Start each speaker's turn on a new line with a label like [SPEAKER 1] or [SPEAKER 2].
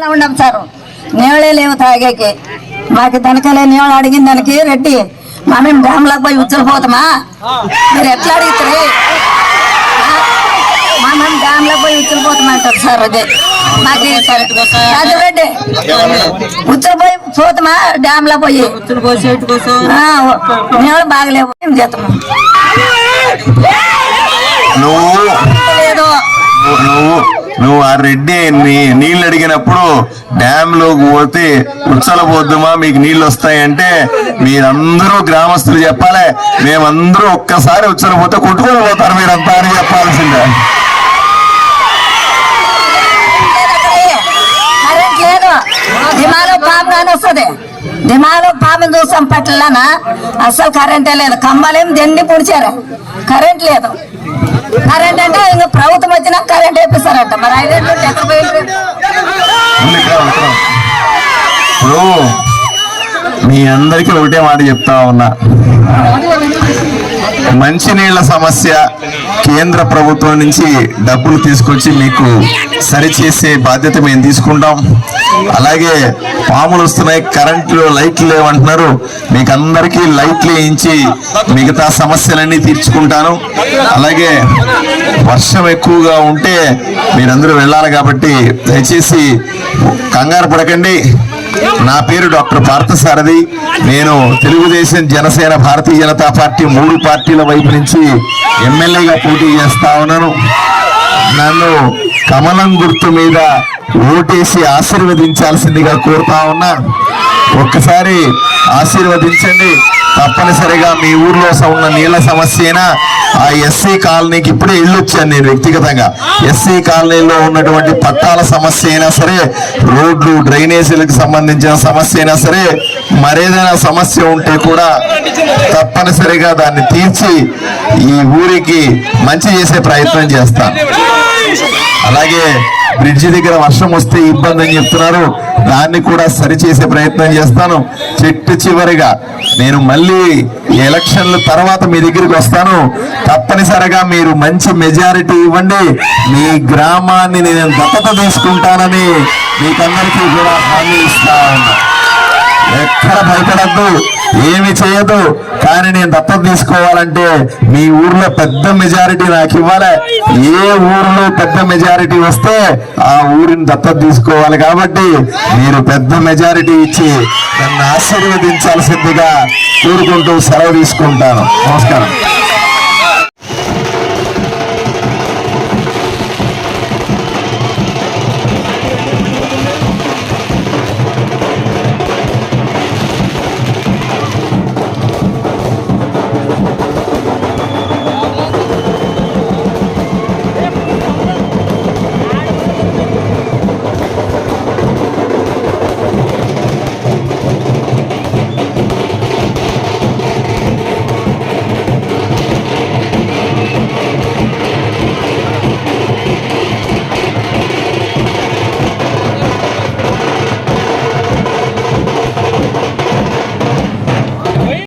[SPEAKER 1] ఉన్నాం సార్, నీళ్ళే లేవు తాగేకి. మాకు దనకలే నీళ్ళు అడిగిన దానికి రెడ్డి మేము డ్యామ్లోకి పోయి ఉచ్చలిపోతామా? మీరు ఎట్లా అడుగుతారు? మేము డ్యామ్లోకి పోయి ఉచ్చలిపోతామంటారు సార్. అదే మాకు రెడ్డి ఉచ్చలిపోయి పోతామా? డ్యామ్లో పోయి నీళ్ళు బాగలేవు, ఏం చేస్తాము? లేదు
[SPEAKER 2] నువ్వు ఆ రెడ్డి నీళ్ళు అడిగినప్పుడు డ్యామ్ లోకి పోతే ఉచ్చల పోద్దుమా మీకు నీళ్ళు వస్తాయంటే మీరందరూ గ్రామస్తులు చెప్పాలి. మేమందరూ ఒక్కసారి ఉచ్చల పోతే కొట్టుకొని పోతారు మీరంతా అని చెప్పాల్సిందే.
[SPEAKER 1] కరెంట్ లేదు, దిమాలో పాము కానీ వస్తుంది. దిమాలో పాముని చూసాం పట్లనా, అసలు కరెంటే లేదు. కంబాలేం దండి పుడిచారు, కరెంట్ లేదు. కరెంట్ అంటే ఇంకా ప్రభుత్వం వచ్చినా కరెంట్ వేపిస్తారంట. మరి 5 ఏళ్ళు ఎక్కడ పోయింది?
[SPEAKER 2] ఇప్పుడు మీ అందరికీ ఒకటే మాట చెప్తా ఉన్నా, మంచినీళ్ల సమస్య కేంద్ర ప్రభుత్వం నుంచి డబ్బులు తీసుకొచ్చి మీకు సరిచేసే బాధ్యత మేము తీసుకుంటాం. అలాగే పాములు వస్తున్నాయి, కరెంట్లు లైట్లు లేవంటున్నారు, మీకు అందరికీ లైట్లు వేయించి మిగతా సమస్యలన్నీ తీర్చుకుంటాను. అలాగే వర్షం ఎక్కువగా ఉంటే మీరందరూ వెళ్ళాలి కాబట్టి దయచేసి కంగారు పడకండి. నా పేరు డాక్టర్ పార్థసారథి. నేను తెలుగుదేశం, జనసేన, భారతీయ జనతా పార్టీ 3 పార్టీల వైపు నుంచి ఎమ్మెల్యేగా పోటీ చేస్తా ఉన్నాను. నన్ను కమలం గుర్తు మీద ఓటేసి ఆశీర్వదించాల్సిందిగా కోరుతా ఉన్నా. ఒక్కసారి ఆశీర్వదించండి. తప్పనిసరిగా మీ ఊర్లో ఉన్న నీళ్ల సమస్య అయినా, ఆ ఎస్సీ కాలనీకి ఇప్పుడే వెళ్ళొచ్చాను నేను వ్యక్తిగతంగా. ఎస్సీ కాలనీలో ఉన్నటువంటి పట్టాల సమస్య అయినా సరే, రోడ్లు డ్రైనేజీలకు సంబంధించిన సమస్య అయినా సరే, మరేదైనా సమస్య ఉంటే కూడా తప్పనిసరిగా దాన్ని తీర్చి ఈ ఊరికి మంచి చేసే ప్రయత్నం చేస్తాను. అలాగే బ్రిడ్జి దగ్గర వర్షం వస్తే ఇబ్బంది అని చెప్తున్నారు, దాన్ని కూడా సరిచేసే ప్రయత్నం చేస్తాను. చివరిగా నేను మళ్ళీ ఎలక్షన్ల తర్వాత మీ దగ్గరికి వస్తాను. తప్పనిసరిగా మీరు మంచి మెజారిటీ ఇవ్వండి. మీ గ్రామాన్ని నేను దత్తత తీసుకుంటానని మీకందరికీ కూడా హామీ ఇస్తా ఉన్నా. ఎక్కడ భయపడద్దు, ఏమి చేయదు. కానీ నేను దత్తత తీసుకోవాలంటే మీ ఊర్లో పెద్ద మెజారిటీ నాకు ఇవ్వాలి. ఏ ఊర్లో పెద్ద మెజారిటీ వస్తే ఆ ఊరిని దత్తత తీసుకోవాలి. కాబట్టి మీరు పెద్ద మెజారిటీ ఇచ్చి నన్ను ఆశీర్వదించాల్సిందిగా కోరుకుంటూ సెలవు తీసుకుంటాను. నమస్కారం.